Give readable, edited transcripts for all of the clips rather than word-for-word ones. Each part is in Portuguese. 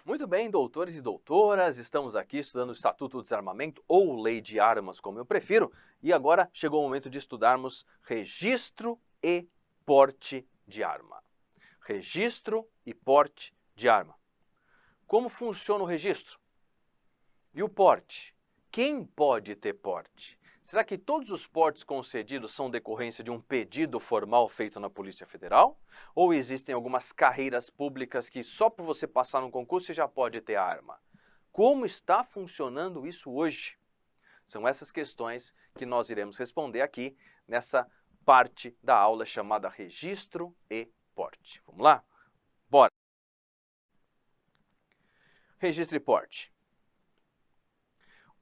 Muito bem, doutores e doutoras, estamos aqui estudando o Estatuto do Desarmamento, ou Lei de Armas, como eu prefiro, e agora chegou o momento de estudarmos registro e porte de arma. Registro e porte de arma. Como funciona o registro? E o porte? Quem pode ter porte? Será que todos os portes concedidos são decorrência de um pedido formal feito na Polícia Federal? Ou existem algumas carreiras públicas que só por você passar no concurso você já pode ter arma? Como está funcionando isso hoje? São essas questões que nós iremos responder aqui nessa parte da aula chamada Registro e Porte. Vamos lá? Bora! Registro e porte.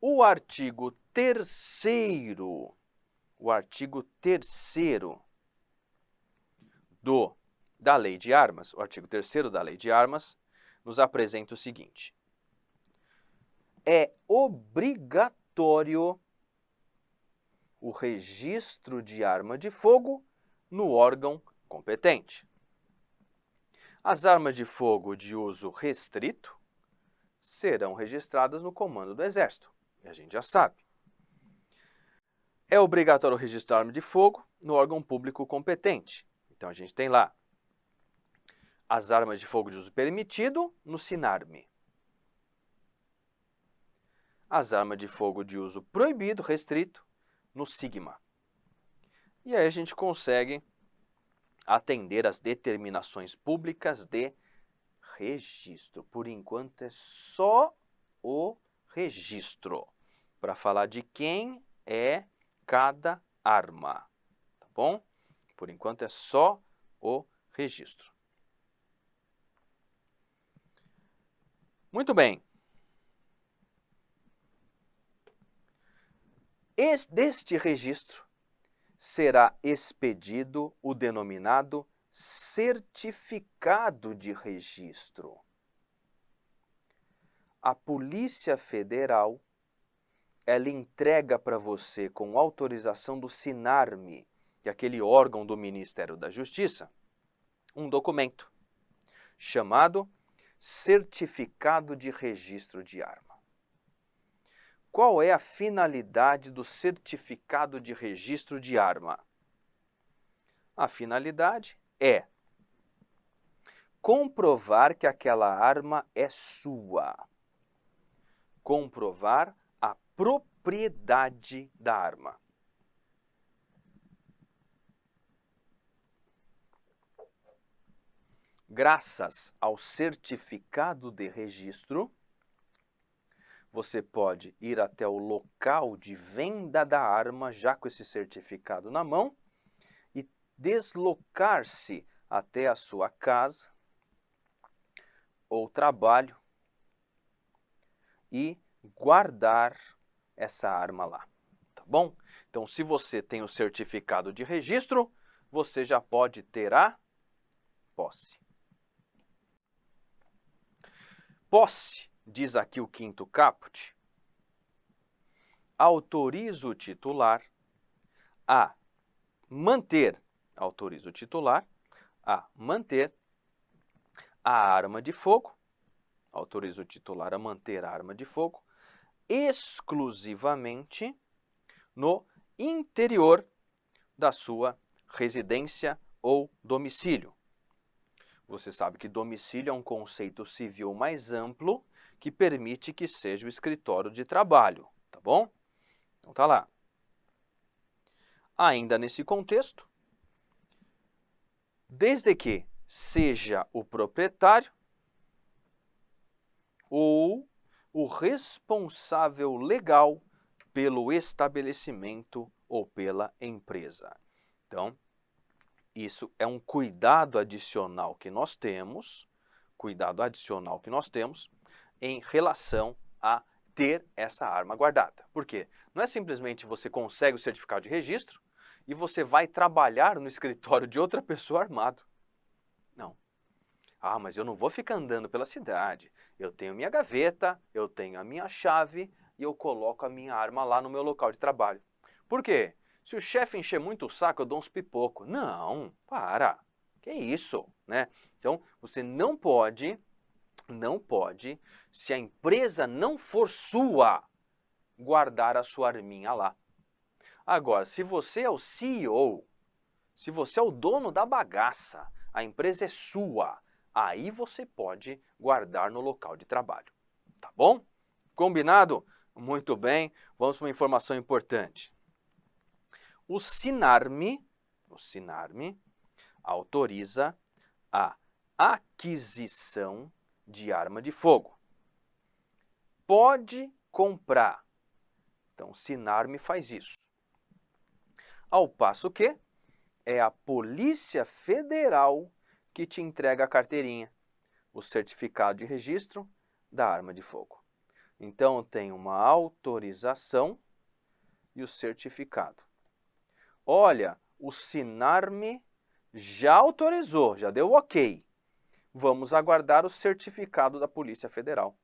O artigo 3º, da Lei de Armas, o artigo 3º da Lei de Armas, nos apresenta o seguinte: é obrigatório o registro de arma de fogo no órgão competente. As armas de fogo de uso restrito serão registradas no Comando do Exército. E a gente já sabe. É obrigatório registrar arma de fogo no órgão público competente. Então a gente tem lá as armas de fogo de uso permitido no SINARME. As armas de fogo de uso proibido, restrito, no SIGMA. E aí a gente consegue atender às determinações públicas de registro. Por enquanto é só o registro, para falar de quem é cada arma, tá bom? Por enquanto é só o registro. Muito bem. Deste registro será expedido o denominado certificado de registro. A Polícia Federal, ela entrega para você, com autorização do SINARME, que é aquele órgão do Ministério da Justiça, um documento chamado Certificado de Registro de Arma. Qual é a finalidade do certificado de registro de arma? A finalidade é comprovar que aquela arma é sua. Comprovar a propriedade da arma. Graças ao certificado de registro, você pode ir até o local de venda da arma, já com esse certificado na mão, e deslocar-se até a sua casa ou trabalho e guardar essa arma lá, tá bom? Então, se você tem o certificado de registro, você já pode ter a posse. Posse, diz aqui o 5º caput, autoriza o titular a manter, a arma de fogo, autoriza o titular a manter a arma de fogo, exclusivamente no interior da sua residência ou domicílio. Você sabe que domicílio é um conceito civil mais amplo que permite que seja o escritório de trabalho, tá bom? Então tá lá. Ainda nesse contexto, desde que seja o proprietário ou o responsável legal pelo estabelecimento ou pela empresa. Então, isso é um cuidado adicional que nós temos, em relação a ter essa arma guardada. Por quê? Não é simplesmente você consegue o certificado de registro e você vai trabalhar no escritório de outra pessoa armado. Não. Ah, mas eu não vou ficar andando pela cidade. Eu tenho minha gaveta, eu tenho a minha chave e eu coloco a minha arma lá no meu local de trabalho. Por quê? Se o chefe encher muito o saco, eu dou uns pipocos. Não, para. Que isso, né? Então, você não pode, se a empresa não for sua, guardar a sua arminha lá. Agora, se você é o CEO, se você é o dono da bagaça, a empresa é sua, aí você pode guardar no local de trabalho. Tá bom? Combinado? Muito bem. Vamos para uma informação importante. O Sinarme autoriza a aquisição de arma de fogo. Pode comprar. Então, o Sinarme faz isso. Ao passo que é a Polícia Federal que te entrega a carteirinha, o certificado de registro da arma de fogo. Então, tem uma autorização e o certificado. Olha, o Sinarme já autorizou, já deu ok. Vamos aguardar o certificado da Polícia Federal.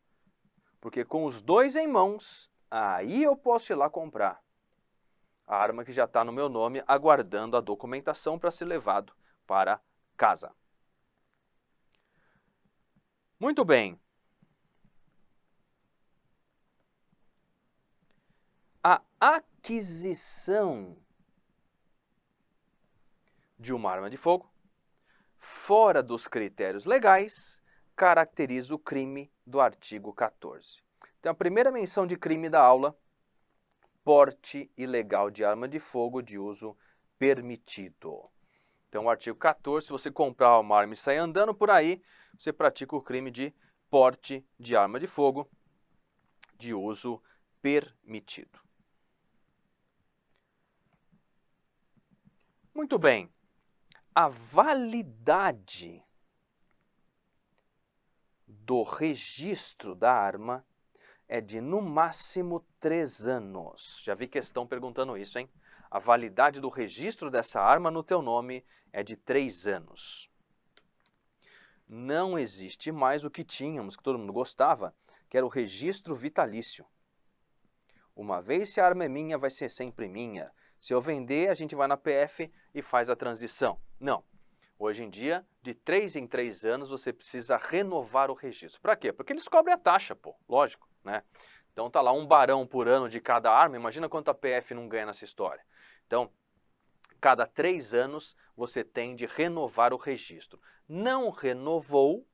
Porque com os dois em mãos, aí eu posso ir lá comprar a arma que já está no meu nome, aguardando a documentação para ser levado para casa. Muito bem. A aquisição de uma arma de fogo, fora dos critérios legais, caracteriza o crime do artigo 14. Então, a primeira menção de crime da aula, porte ilegal de arma de fogo de uso permitido. Então, o artigo 14, se você comprar uma arma e sair andando por aí, você pratica o crime de porte de arma de fogo de uso permitido. Muito bem. A validade do registro da arma é de, no máximo, 3 anos. Já vi questão perguntando isso, hein? A validade do registro dessa arma no teu nome é de 3 anos. Não existe mais o que tínhamos, que todo mundo gostava, que era o registro vitalício. Uma vez se a arma é minha, vai ser sempre minha. Se eu vender, a gente vai na PF e faz a transição. Não. Hoje em dia, de 3 em 3 anos, você precisa renovar o registro. Para quê? Porque eles cobrem a taxa, pô. Lógico, né? Então tá lá 1 barão por ano de cada arma. Imagina quanto a PF não ganha nessa história. Então, cada 3 anos, você tem de renovar o registro. Não renovou,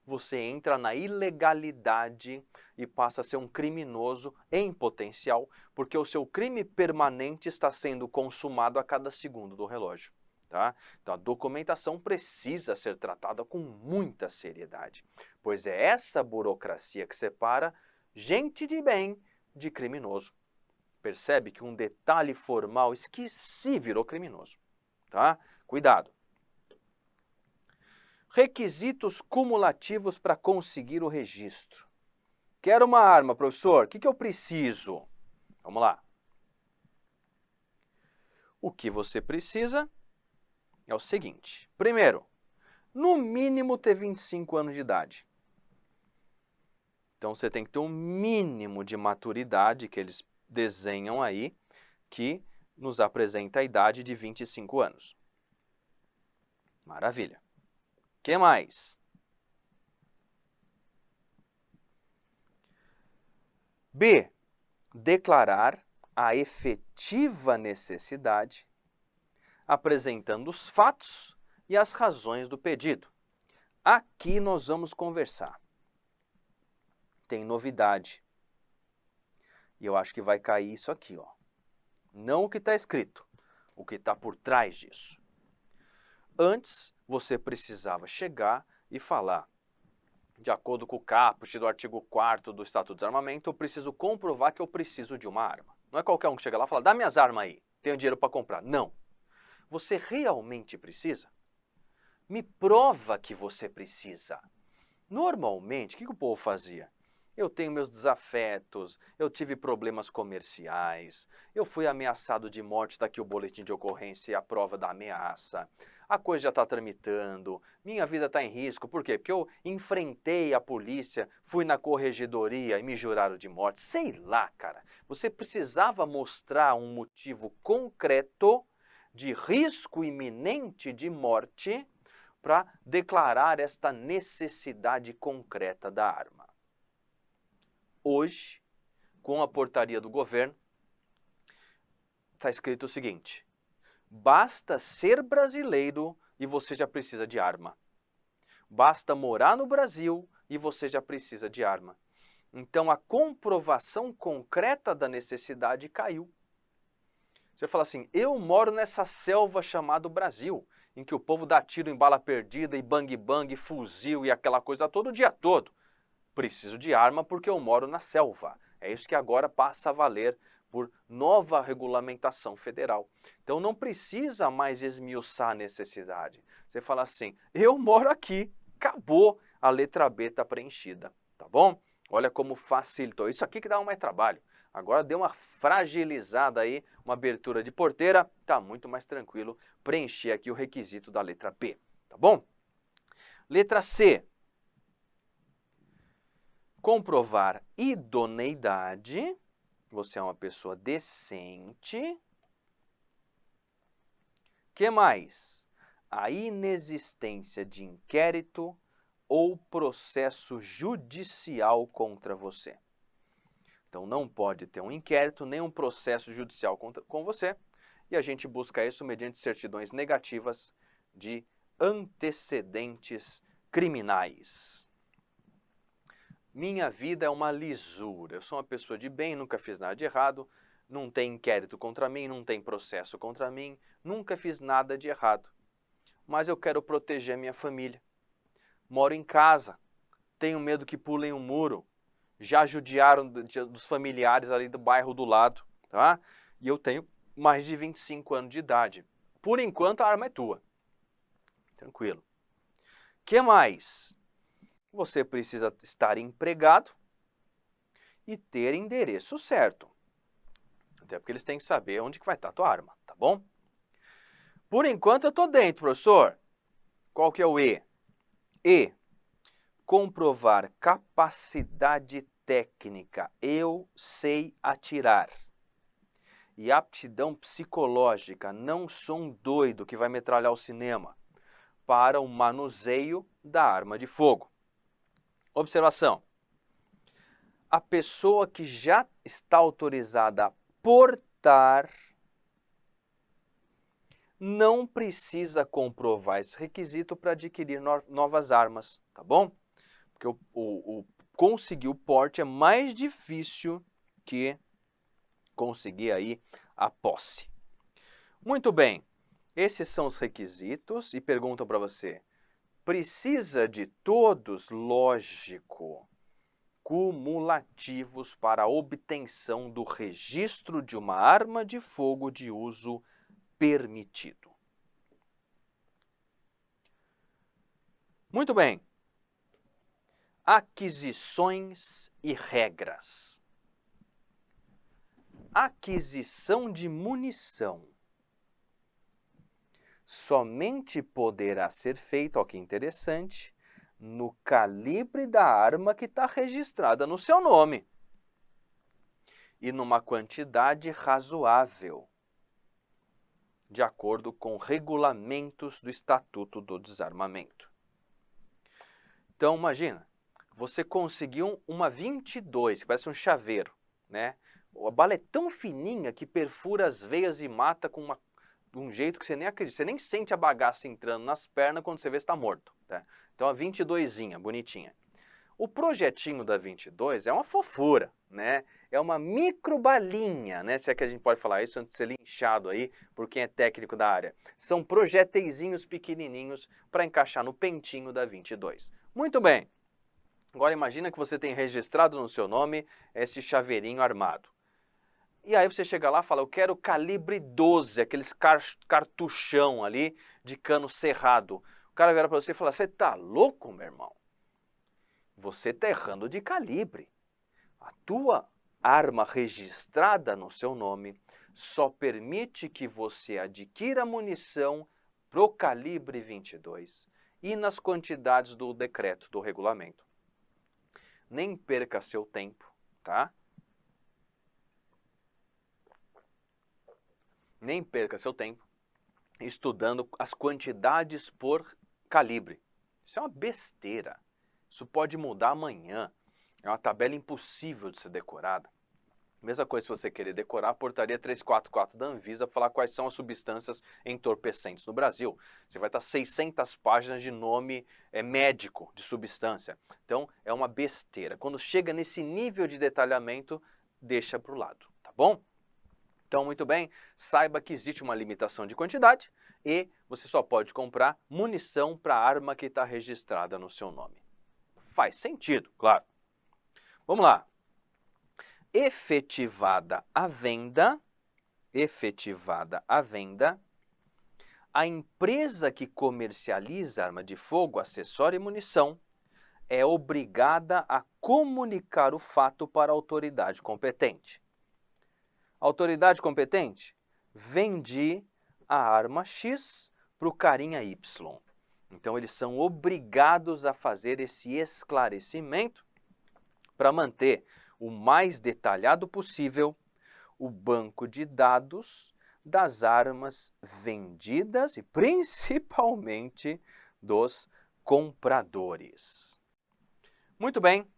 você entra na ilegalidade e passa a ser um criminoso em potencial, porque o seu crime permanente está sendo consumado a cada segundo do relógio. Tá? Então a documentação precisa ser tratada com muita seriedade, pois é essa burocracia que separa gente de bem de criminoso. Percebe que um detalhe formal esqueci virou criminoso. Tá? Cuidado. Requisitos cumulativos para conseguir o registro. Quero uma arma, professor. O que eu preciso? Vamos lá. O que você precisa é o seguinte. Primeiro, no mínimo ter 25 anos de idade. Então você tem que ter um mínimo de maturidade que eles desenham aí, que nos apresenta a idade de 25 anos. Maravilha. O que mais? B. Declarar a efetiva necessidade, apresentando os fatos e as razões do pedido. Aqui nós vamos conversar. Tem novidade. E eu acho que vai cair isso aqui, ó. Não o que está escrito, o que está por trás disso. Antes, você precisava chegar e falar, de acordo com o caput do artigo 4º do Estatuto do Desarmamento, eu preciso comprovar que eu preciso de uma arma. Não é qualquer um que chega lá e fala, dá minhas armas aí, tenho dinheiro para comprar. Não. Você realmente precisa? Me prova que você precisa. Normalmente, o que o povo fazia? Eu tenho meus desafetos, eu tive problemas comerciais, eu fui ameaçado de morte, está aqui o boletim de ocorrência e a prova da ameaça. A coisa já está tramitando, minha vida está em risco. Por quê? Porque eu enfrentei a polícia, fui na corregedoria e me juraram de morte. Sei lá, cara. Você precisava mostrar um motivo concreto de risco iminente de morte para declarar esta necessidade concreta da arma. Hoje, com a portaria do governo, está escrito o seguinte: basta ser brasileiro e você já precisa de arma. Basta morar no Brasil e você já precisa de arma. Então a comprovação concreta da necessidade caiu. Você fala assim, eu moro nessa selva chamada Brasil, em que o povo dá tiro em bala perdida e bang bang, fuzil e aquela coisa todo o dia todo. Preciso de arma porque eu moro na selva. É isso que agora passa a valer por nova regulamentação federal. Então não precisa mais esmiuçar a necessidade. Você fala assim, eu moro aqui, acabou, a letra B está preenchida, tá bom? Olha como facilitou. Isso aqui que dá mais trabalho. Agora deu uma fragilizada aí, uma abertura de porteira, tá muito mais tranquilo preencher aqui o requisito da letra B, tá bom? Letra C. Comprovar idoneidade. Você é uma pessoa decente. Que mais? A inexistência de inquérito ou processo judicial contra você. Então não pode ter um inquérito nem um processo judicial com você, e a gente busca isso mediante certidões negativas de antecedentes criminais. Minha vida é uma lisura, eu sou uma pessoa de bem, nunca fiz nada de errado, não tem inquérito contra mim, não tem processo contra mim, nunca fiz nada de errado. Mas eu quero proteger minha família. Moro em casa, tenho medo que pulem um muro, já judiaram dos familiares ali do bairro do lado, tá? E eu tenho mais de 25 anos de idade. Por enquanto a arma é tua. Tranquilo. Que mais? Você precisa estar empregado e ter endereço certo. Até porque eles têm que saber onde que vai estar a tua arma, tá bom? Por enquanto eu estou dentro, professor. Qual que é o E? E. Comprovar capacidade técnica. Eu sei atirar. E aptidão psicológica. Não sou um doido que vai metralhar o cinema. Para o manuseio da arma de fogo. Observação. A pessoa que já está autorizada a portar não precisa comprovar esse requisito para adquirir novas armas, tá bom? Porque conseguir o porte é mais difícil que conseguir aí a posse. Muito bem, esses são os requisitos e perguntam para você, precisa de todos? Lógico, cumulativos para a obtenção do registro de uma arma de fogo de uso permitido. Muito bem. Aquisições e regras. Aquisição de munição somente poderá ser feita, ó que interessante, no calibre da arma que está registrada no seu nome e numa quantidade razoável, de acordo com regulamentos do Estatuto do Desarmamento. Então, imagina, você conseguiu uma 22, que parece um chaveiro, né? A bala é tão fininha que perfura as veias e mata de um jeito que você nem acredita. Você nem sente a bagaça entrando nas pernas quando você vê que está morto. Tá? Então, a 22zinha, bonitinha. O projetinho da 22 é uma fofura, né? É uma microbalinha, né? Se é que a gente pode falar isso antes de ser linchado aí por quem é técnico da área. São projéteizinhos pequenininhos para encaixar no pentinho da 22. Muito bem. Agora imagina que você tem registrado no seu nome esse chaveirinho armado. E aí você chega lá e fala, eu quero calibre 12, aqueles cartuchão ali de cano cerrado. O cara vira para você e fala, você tá louco, meu irmão? Você tá errando de calibre. A tua arma registrada no seu nome só permite que você adquira munição pro calibre 22 e nas quantidades do decreto, do regulamento. Nem perca seu tempo, tá? Nem perca seu tempo estudando as quantidades por calibre. Isso é uma besteira. Isso pode mudar amanhã. É uma tabela impossível de ser decorada. Mesma coisa se você querer decorar a portaria 344 da Anvisa, falar quais são as substâncias entorpecentes no Brasil. Você vai estar 600 páginas de nome médico de substância. Então é uma besteira. Quando chega nesse nível de detalhamento, deixa para o lado, tá bom? Então, muito bem, saiba que existe uma limitação de quantidade e você só pode comprar munição para a arma que está registrada no seu nome. Faz sentido, claro. Vamos lá. Efetivada a venda, a empresa que comercializa arma de fogo, acessório e munição é obrigada a comunicar o fato para a autoridade competente. Autoridade competente, vendi a arma X para o carinha Y. Então eles são obrigados a fazer esse esclarecimento para manter o mais detalhado possível o banco de dados das armas vendidas e principalmente dos compradores. Muito bem,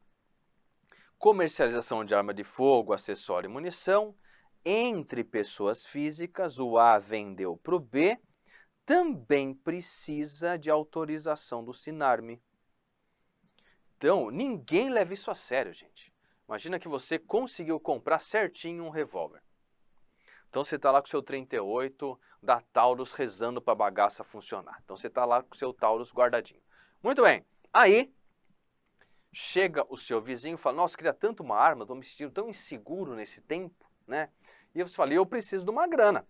comercialização de arma de fogo, acessório e munição entre pessoas físicas, o A vendeu para o B, também precisa de autorização do Sinarme. Então, ninguém leva isso a sério, gente. Imagina que você conseguiu comprar certinho um revólver. Então você está lá com o seu 38 da Taurus rezando para a bagaça funcionar. Então você está lá com o seu Taurus guardadinho. Muito bem, aí chega o seu vizinho e fala, nossa, queria tanto uma arma, estou me sentindo tão inseguro nesse tempo, né? E você fala, eu preciso de uma grana.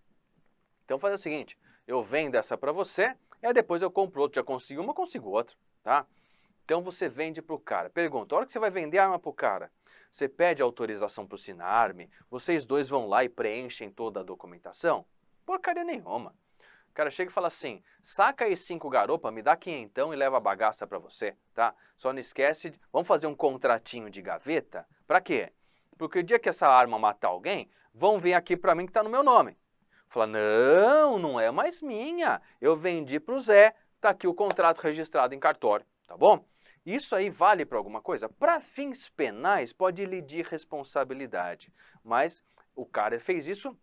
Então faz o seguinte, eu vendo essa para você, e aí depois eu compro outra, já consigo uma, consigo outra, tá? Então você vende para o cara. Pergunta, a hora que você vai vender a arma para o cara, você pede autorização para o Sinarme, vocês dois vão lá e preenchem toda a documentação? Porcaria nenhuma. O cara chega e fala assim, saca aí 5 garopa, me dá quinhentão e leva a bagaça para você, tá? Só não esquece, vamos fazer um contratinho de gaveta? Para quê? Porque o dia que essa arma matar alguém, vão vir aqui para mim que está no meu nome. Fala, não, não é mais minha, eu vendi para o Zé, tá aqui o contrato registrado em cartório, tá bom? Isso aí vale para alguma coisa? Para fins penais pode lhe de responsabilidade, mas o cara fez isso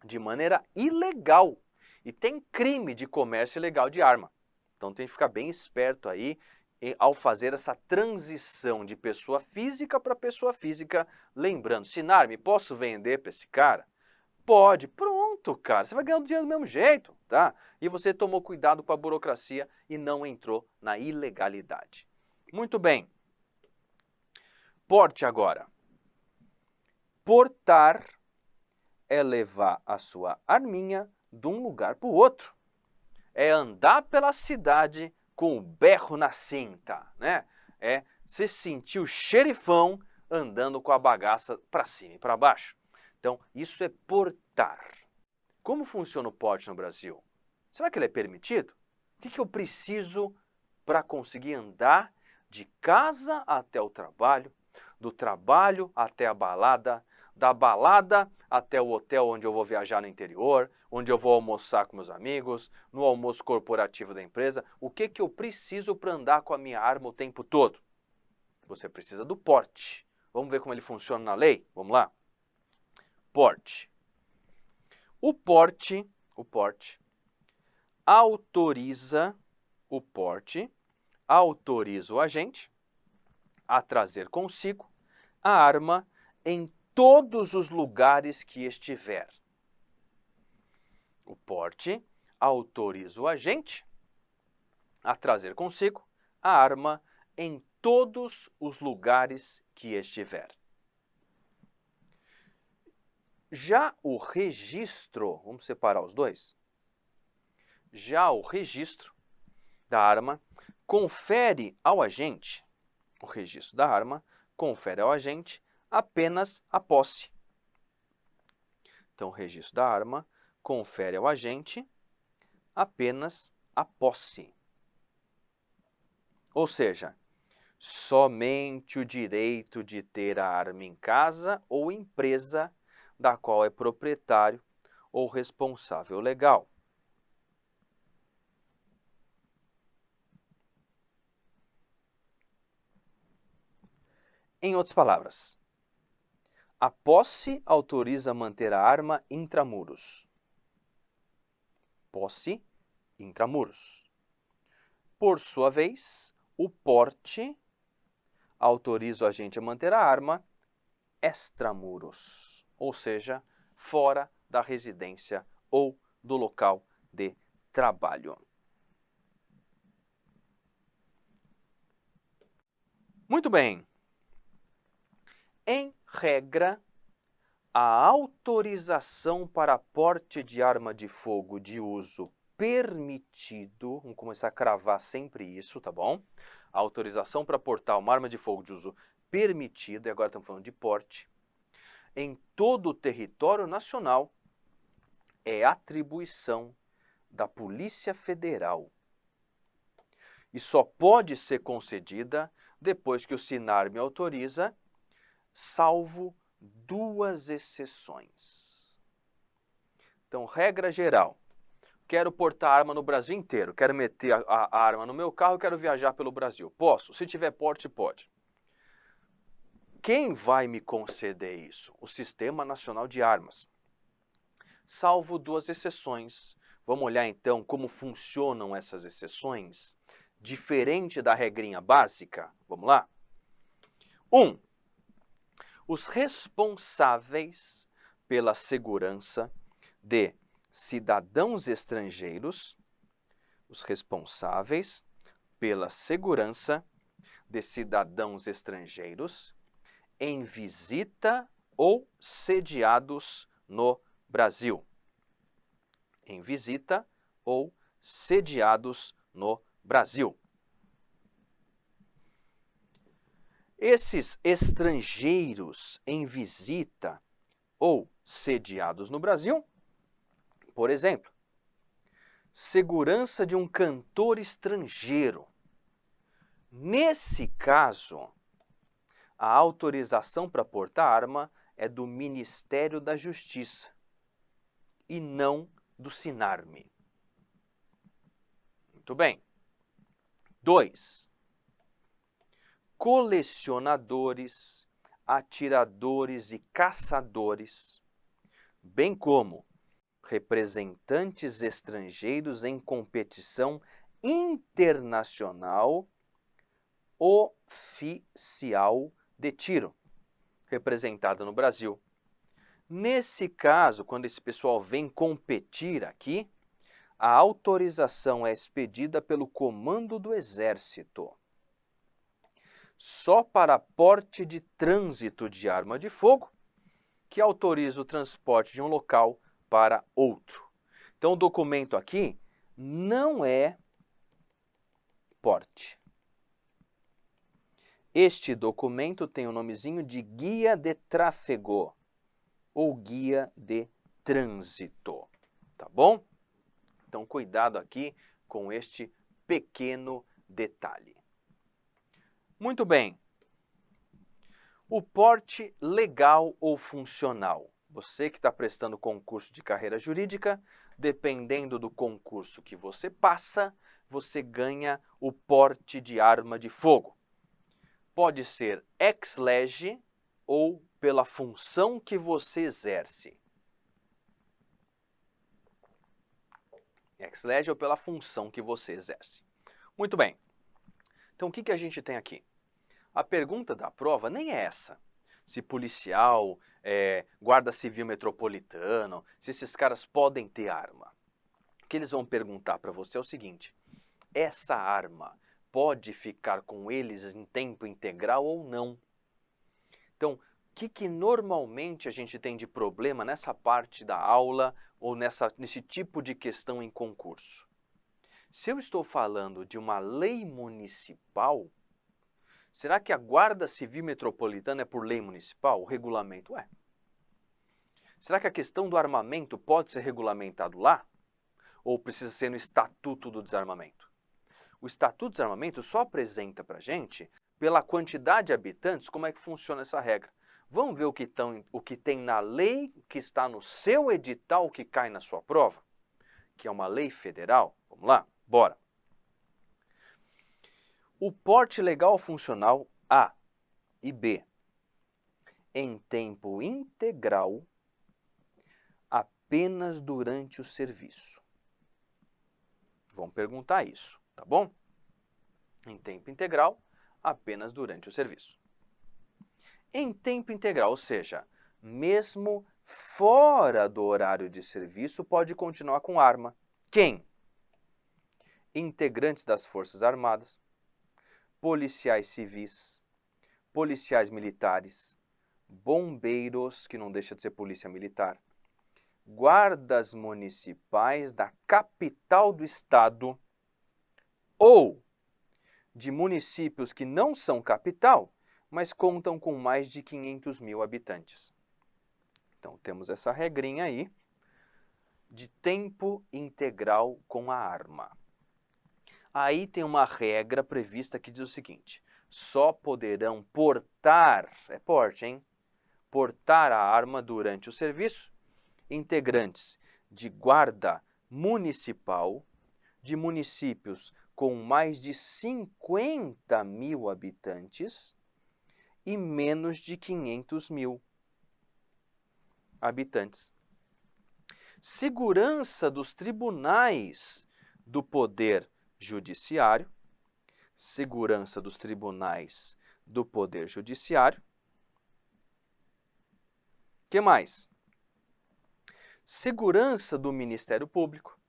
de maneira ilegal e tem crime de comércio ilegal de arma. Então tem que ficar bem esperto aí ao fazer essa transição de pessoa física para pessoa física. Lembrando, Sinarme, posso vender para esse cara? Pode, pronto, cara, você vai ganhar dinheiro do mesmo jeito, tá? E você tomou cuidado com a burocracia e não entrou na ilegalidade. Muito bem. Porte agora. Portar é levar a sua arminha de um lugar para o outro. É andar pela cidade com o berro na cinta, né? É se sentir o xerifão andando com a bagaça para cima e para baixo. Então, isso é portar. Como funciona o porte no Brasil? Será que ele é permitido? O que eu preciso para conseguir andar de casa até o trabalho, do trabalho até a balada, da balada até o hotel onde eu vou viajar no interior, onde eu vou almoçar com meus amigos, no almoço corporativo da empresa? O que eu preciso para andar com a minha arma o tempo todo? Você precisa do porte. Vamos ver como ele funciona na lei? Vamos lá? Porte. O porte autoriza o agente a trazer consigo a arma em todos os lugares que estiver. O porte autoriza o agente a trazer consigo a arma em todos os lugares que estiver. Já o registro, vamos separar os dois? Já o registro da arma confere ao agente, o registro da arma confere ao agente apenas a posse. Então, o registro da arma confere ao agente apenas a posse. Ou seja, somente o direito de ter a arma em casa ou empresa da qual é proprietário ou responsável legal. Em outras palavras, a posse autoriza manter a arma intramuros. Posse intramuros. Por sua vez, o porte autoriza o agente a manter a arma extramuros, ou seja, fora da residência ou do local de trabalho. Muito bem. Em regra, a autorização para porte de arma de fogo de uso permitido, vamos começar a cravar sempre isso, tá bom? A autorização para portar uma arma de fogo de uso permitido, e agora estamos falando de porte, em todo o território nacional, é atribuição da Polícia Federal. E só pode ser concedida depois que o SINARME autoriza, salvo 2 exceções. Então, regra geral, quero portar arma no Brasil inteiro, quero meter a arma no meu carro e quero viajar pelo Brasil. Posso? Se tiver porte, pode. Quem vai me conceder isso? O Sistema Nacional de Armas. Salvo 2 exceções. Vamos olhar então como funcionam essas exceções, diferente da regrinha básica. Vamos lá? 1. Os responsáveis pela segurança de cidadãos estrangeiros, os responsáveis pela segurança de cidadãos estrangeiros em visita ou sediados no Brasil. Em visita ou sediados no Brasil. Esses estrangeiros em visita ou sediados no Brasil, por exemplo, segurança de um cantor estrangeiro. Nesse caso, a autorização para portar arma é do Ministério da Justiça e não do SINARME. Muito bem. 2. Colecionadores, atiradores e caçadores, bem como representantes estrangeiros em competição internacional oficial de tiro, representada no Brasil. Nesse caso, quando esse pessoal vem competir aqui, a autorização é expedida pelo Comando do Exército. Só para porte de trânsito de arma de fogo, que autoriza o transporte de um local para outro. Então, o documento aqui não é porte. Este documento tem o nomezinho de Guia de Tráfego ou Guia de Trânsito, tá bom? Então, cuidado aqui com este pequeno detalhe. Muito bem. O porte legal ou funcional. Você que está prestando concurso de carreira jurídica, dependendo do concurso que você passa, você ganha o porte de arma de fogo. Pode ser ex lege ou pela função que você exerce. Ex lege ou pela função que você exerce. Muito bem. Então, o que a gente tem aqui? A pergunta da prova nem é essa. Se policial, guarda civil metropolitano, se esses caras podem ter arma. O que eles vão perguntar para você é o seguinte: essa arma pode ficar com eles em tempo integral ou não? Então, o que normalmente a gente tem de problema nessa parte da aula ou nesse tipo de questão em concurso? Se eu estou falando de uma lei municipal, será que a Guarda Civil Metropolitana é por lei municipal? O regulamento é. Será que a questão do armamento pode ser regulamentado lá? Ou precisa ser no Estatuto do Desarmamento? O Estatuto do Desarmamento só apresenta para a gente, pela quantidade de habitantes, como é que funciona essa regra. Vamos ver o que tem na lei que está no seu edital que cai na sua prova? Que é uma lei federal. Vamos lá? Bora! O porte legal funcional A e B em tempo integral apenas durante o serviço. Vamos perguntar isso, tá bom? Em tempo integral, apenas durante o serviço. Em tempo integral, ou seja, mesmo fora do horário de serviço, pode continuar com arma. Quem? Integrantes das Forças Armadas, policiais civis, policiais militares, bombeiros, que não deixa de ser polícia militar, guardas municipais da capital do estado ou de municípios que não são capital, mas contam com mais de 500 mil habitantes. Então, temos essa regrinha aí de tempo integral com a arma. Aí tem uma regra prevista que diz o seguinte: só poderão portar, é porte, hein? Portar a arma durante o serviço integrantes de guarda municipal de municípios com mais de 50 mil habitantes e menos de 500 mil habitantes. Segurança dos tribunais do Poder Judiciário, segurança dos tribunais do Poder Judiciário. Que mais? Segurança do Ministério Público,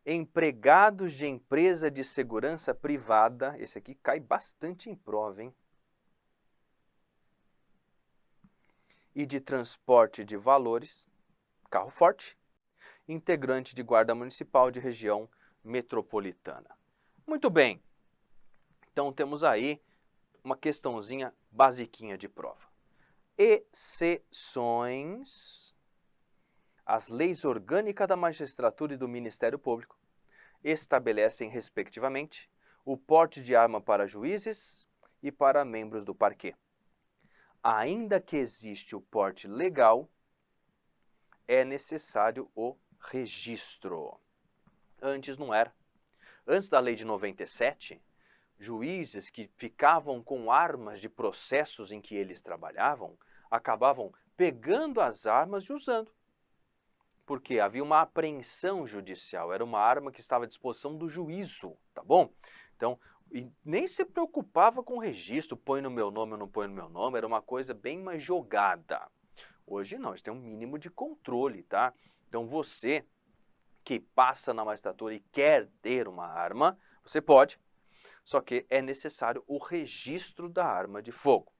empregados de empresa de segurança privada, esse aqui cai bastante em prova, hein? E de transporte de valores, carro forte, integrante de guarda municipal de região metropolitana. Muito bem, então temos aí uma questãozinha basiquinha de prova. Exceções. As leis orgânicas da magistratura e do Ministério Público estabelecem, respectivamente, o porte de arma para juízes e para membros do parquê. Ainda que existe o porte legal, é necessário o registro. Antes não era. Antes da lei de 97, juízes que ficavam com armas de processos em que eles trabalhavam, acabavam pegando as armas e usando. Porque havia uma apreensão judicial, era uma arma que estava à disposição do juízo, tá bom? Então, nem se preocupava com o registro, põe no meu nome ou não põe no meu nome, era uma coisa bem mais jogada. Hoje não, a gente tem um mínimo de controle, tá? Então você que passa na magistratura e quer ter uma arma, você pode, só que é necessário o registro da arma de fogo.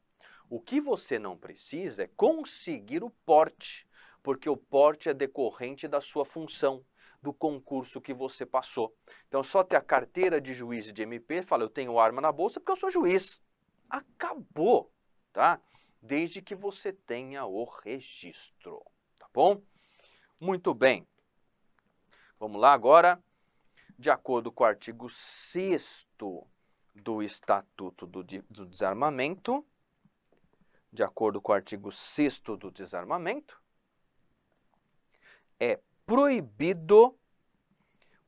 O que você não precisa é conseguir o porte, porque o porte é decorrente da sua função, do concurso que você passou. Então, só ter a carteira de juiz e de MP, fala, eu tenho arma na bolsa porque eu sou juiz. Acabou, tá? Desde que você tenha o registro, tá bom? Muito bem. Vamos lá agora. De acordo com o artigo 6º do Estatuto do Desarmamento, de acordo com o artigo 6º do Desarmamento, é proibido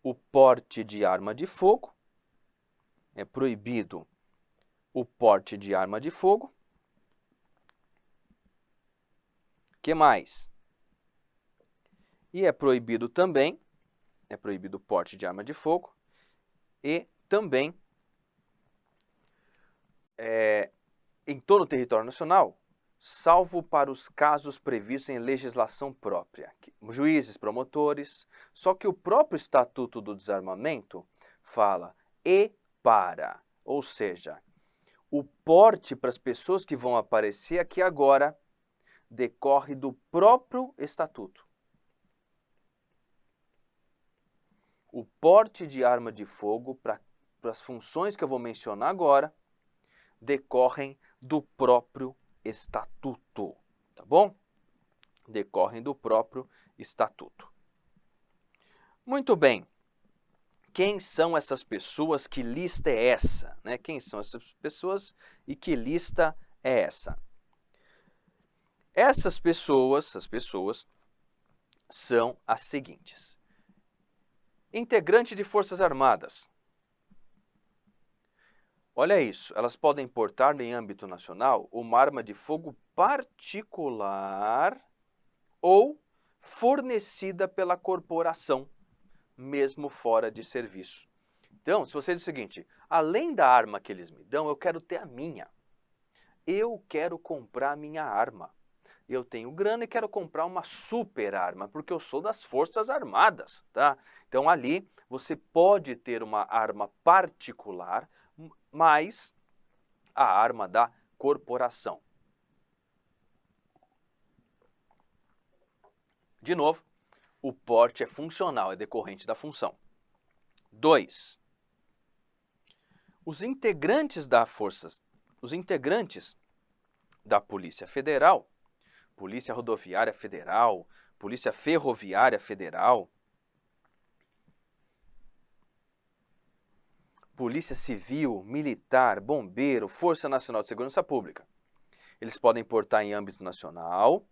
o porte de arma de fogo, é proibido o porte de arma de fogo. Que mais? E é proibido também, é proibido o porte de arma de fogo e também em todo o território nacional, salvo para os casos previstos em legislação própria, juízes, promotores, só que o próprio Estatuto do Desarmamento fala e para, ou seja, o porte para as pessoas que vão aparecer aqui agora decorre do próprio Estatuto. O porte de arma de fogo para as funções que eu vou mencionar agora decorrem do próprio Estatuto, tá bom? Decorrem do próprio Estatuto. Muito bem. Quem são essas pessoas? Que lista é essa? Né? Quem são essas pessoas e que lista é essa? Essas pessoas são as seguintes. Integrante de Forças Armadas. Olha isso, elas podem portar em âmbito nacional uma arma de fogo particular ou fornecida pela corporação, mesmo fora de serviço. Então, se você diz o seguinte, além da arma que eles me dão, eu quero ter a minha. Eu quero comprar a minha arma. Eu tenho grana e quero comprar uma super arma, porque eu sou das Forças Armadas, tá? Então ali você pode ter uma arma particular, mas a arma da corporação. De novo, o porte é funcional, é decorrente da função. 2. Os integrantes da Polícia Federal, Polícia Rodoviária Federal, Polícia Ferroviária Federal, Polícia Civil, Militar, Bombeiro, Força Nacional de Segurança Pública. Eles podem portar em âmbito nacional,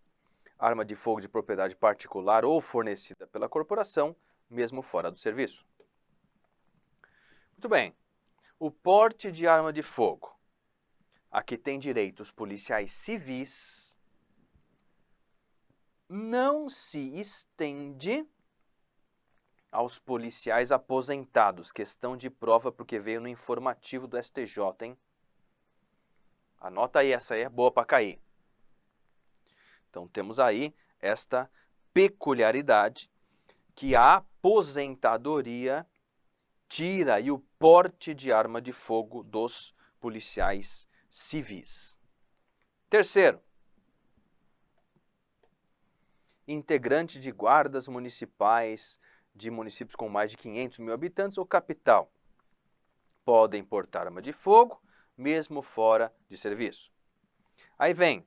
arma de fogo de propriedade particular ou fornecida pela corporação, mesmo fora do serviço. Muito bem. O porte de arma de fogo. Aqui tem direito os policiais civis. Não se estende aos policiais aposentados. Questão de prova porque veio no informativo do STJ, hein? Anota aí, essa aí é boa para cair. Então temos aí esta peculiaridade que a aposentadoria tira aí o porte de arma de fogo dos policiais civis. Terceiro, integrante de guardas municipais de municípios com mais de 500 mil habitantes ou capital podem portar arma de fogo, mesmo fora de serviço. Aí vem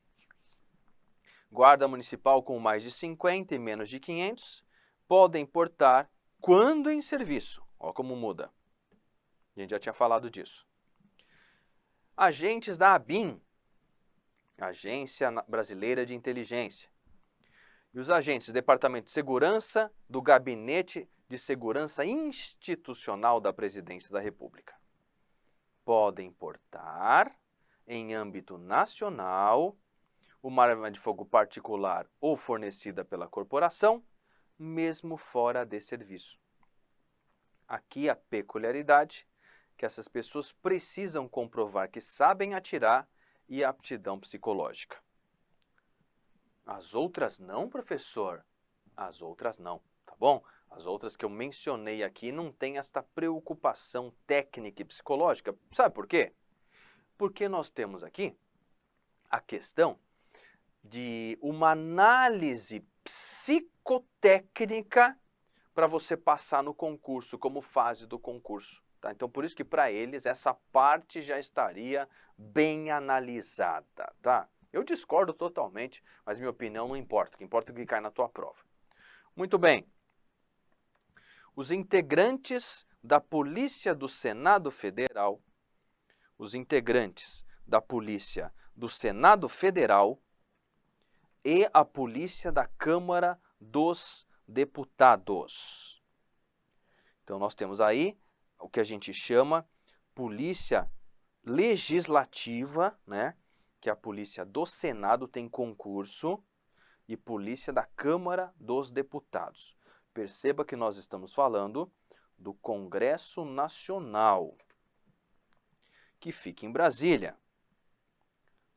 guarda municipal com mais de 50 e menos de 500 podem portar quando em serviço. Olha como muda. A gente já tinha falado disso. Agentes da ABIN, Agência Brasileira de Inteligência. E os agentes do Departamento de Segurança do Gabinete de Segurança Institucional da Presidência da República. Podem portar, em âmbito nacional, uma arma de fogo particular ou fornecida pela corporação, mesmo fora de serviço. Aqui a peculiaridade que essas pessoas precisam comprovar que sabem atirar e aptidão psicológica. As outras não, professor? As outras não, tá bom? As outras que eu mencionei aqui não têm esta preocupação técnica e psicológica. Sabe por quê? Porque nós temos aqui a questão de uma análise psicotécnica para você passar no concurso, como fase do concurso. Tá? Então, por isso que para eles essa parte já estaria bem analisada. Tá? Eu discordo totalmente, mas minha opinião não importa. O que importa é o que cai na tua prova. Muito bem. Os integrantes da Polícia do Senado Federal, os integrantes da Polícia do Senado Federal e a Polícia da Câmara dos Deputados. Então, nós temos aí o que a gente chama Polícia Legislativa, né? Que a Polícia do Senado tem concurso, e Polícia da Câmara dos Deputados. Perceba que nós estamos falando do Congresso Nacional, que fica em Brasília.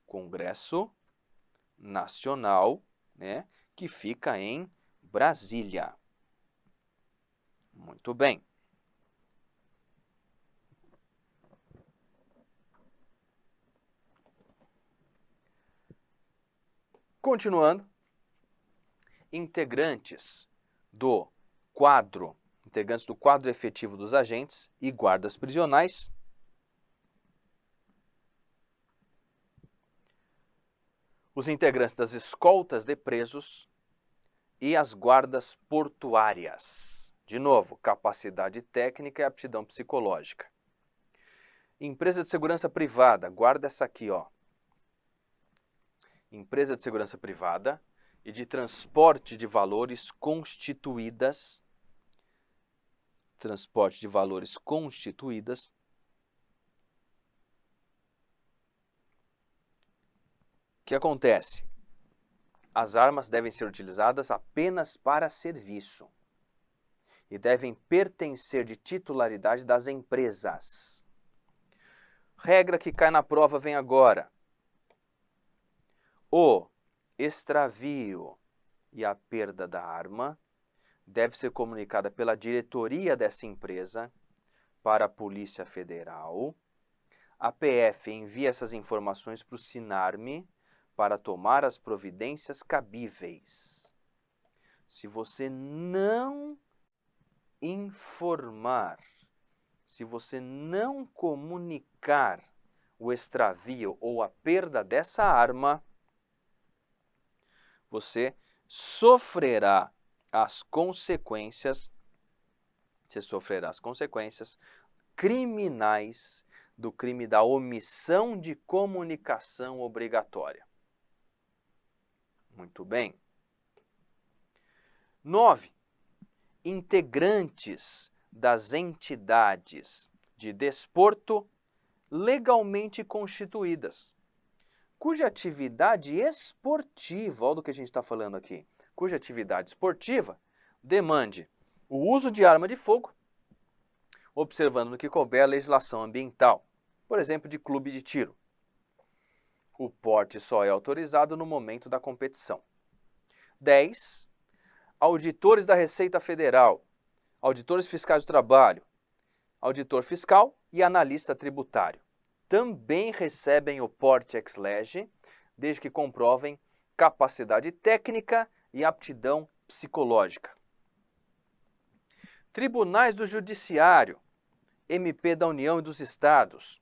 Congresso Nacional, né? Que fica em Brasília. Muito bem. Continuando, integrantes do quadro efetivo dos agentes e guardas prisionais, os integrantes das escoltas de presos e as guardas portuárias. De novo, capacidade técnica e aptidão psicológica. Empresa de segurança privada, guarda essa aqui, ó. Empresa de segurança privada e de transporte de valores constituídas, que acontece? As armas devem ser utilizadas apenas para serviço e devem pertencer de titularidade das empresas. Regra que cai na prova vem agora. O extravio e a perda da arma deve ser comunicada pela diretoria dessa empresa para a Polícia Federal. A PF envia essas informações para o SINARME para tomar as providências cabíveis. Se você não informar, se você não comunicar o extravio ou a perda dessa arma, você sofrerá as consequências, criminais do crime da omissão de comunicação obrigatória. Muito bem. 9. Integrantes das entidades de desporto legalmente constituídas, cuja atividade esportiva, olha do que a gente está falando aqui, cuja atividade esportiva demande o uso de arma de fogo, observando no que couber a legislação ambiental, por exemplo, de clube de tiro. O porte só é autorizado no momento da competição. 10. Auditores da Receita Federal, auditores fiscais do trabalho, auditor fiscal e analista tributário também recebem o porte ex lege, desde que comprovem capacidade técnica e aptidão psicológica. Tribunais do Judiciário, MP da União e dos Estados,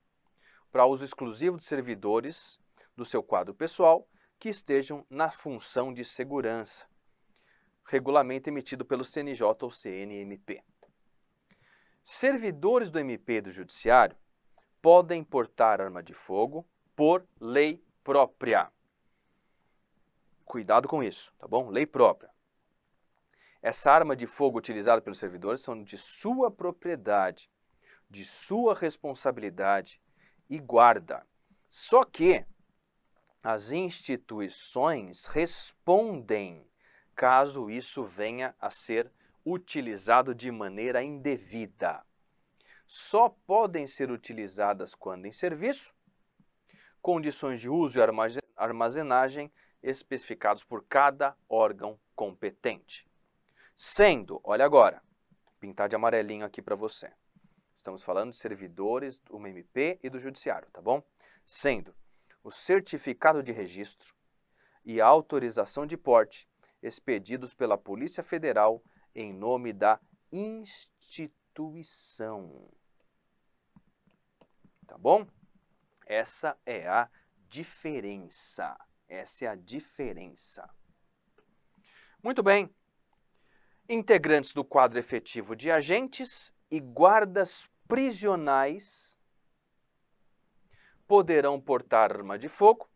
para uso exclusivo de servidores do seu quadro pessoal que estejam na função de segurança. Regulamento emitido pelo CNJ ou CNMP. Servidores do MP e do Judiciário podem portar arma de fogo por lei própria. Cuidado com isso, tá bom? Lei própria. Essa arma de fogo utilizada pelos servidores são de sua propriedade, de sua responsabilidade e guarda. Só que as instituições respondem caso isso venha a ser utilizado de maneira indevida. Só podem ser utilizadas quando em serviço, condições de uso e armazenagem especificados por cada órgão competente. Sendo, olha agora, pintar de amarelinho aqui para você. Estamos falando de servidores do MP e do Judiciário, tá bom? Sendo o certificado de registro e a autorização de porte expedidos pela Polícia Federal em nome da instituição. Tá bom? Essa é a diferença. Essa é a diferença. Muito bem. Integrantes do quadro efetivo de agentes e guardas prisionais poderão portar arma de fogo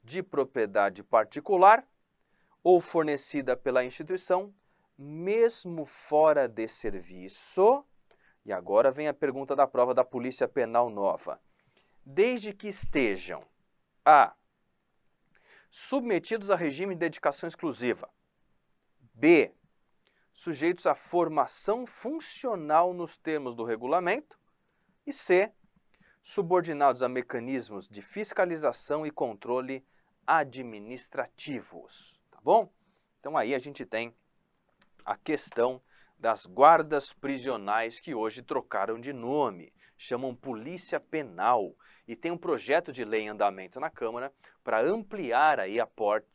de propriedade particular ou fornecida pela instituição, mesmo fora de serviço. E agora vem a pergunta da prova da Polícia Penal nova. Desde que estejam a. Submetidos a regime de dedicação exclusiva. B. Sujeitos à formação funcional nos termos do regulamento. E C. Subordinados a mecanismos de fiscalização e controle administrativos. Tá bom? Então aí a gente tem a questão das guardas prisionais que hoje trocaram de nome, chamam Polícia Penal, e tem um projeto de lei em andamento na Câmara para ampliar aí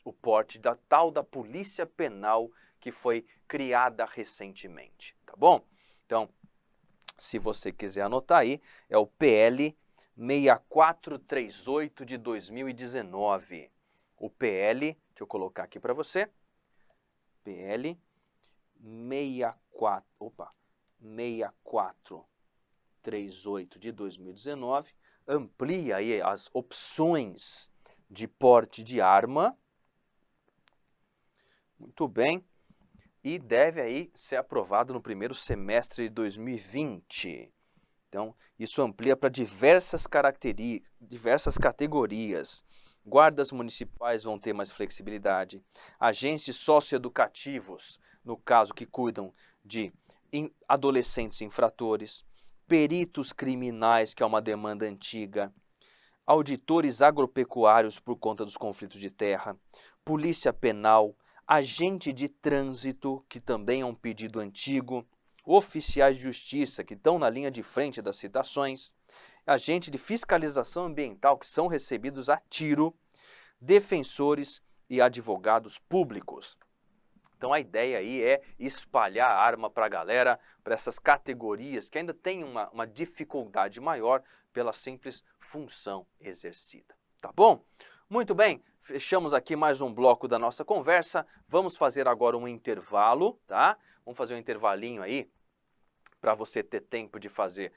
o porte da tal da Polícia Penal que foi criada recentemente, tá bom? Então, se você quiser anotar aí, é o PL 6438 de 2019. O PL, deixa eu colocar aqui para você, PL 6438 de 2019, amplia aí as opções de porte de arma. Muito bem. E deve aí ser aprovado no primeiro semestre de 2020. Então, isso amplia para diversas categorias. guardas municipais vão ter mais flexibilidade, agentes socioeducativos, no caso que cuidam de adolescentes infratores, peritos criminais, que é uma demanda antiga, auditores agropecuários por conta dos conflitos de terra, polícia penal, agente de trânsito, que também é um pedido antigo, oficiais de justiça, que estão na linha de frente das citações, agente de fiscalização ambiental, que são recebidos a tiro, defensores e advogados públicos. Então a ideia aí é espalhar a arma para a galera, para essas categorias que ainda têm uma dificuldade maior pela simples função exercida. Tá bom? Muito bem, fechamos aqui mais um bloco da nossa conversa. Vamos fazer agora um intervalo, tá? Vamos fazer um intervalinho aí para você ter tempo de fazer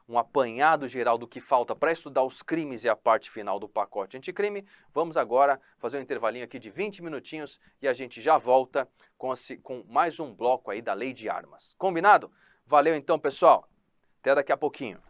um apanhado geral do que falta para estudar os crimes e a parte final do pacote anticrime. Vamos agora fazer um intervalinho aqui de 20 minutinhos e a gente já volta com mais um bloco aí da Lei de Armas. Combinado? Valeu então, pessoal. Até daqui a pouquinho.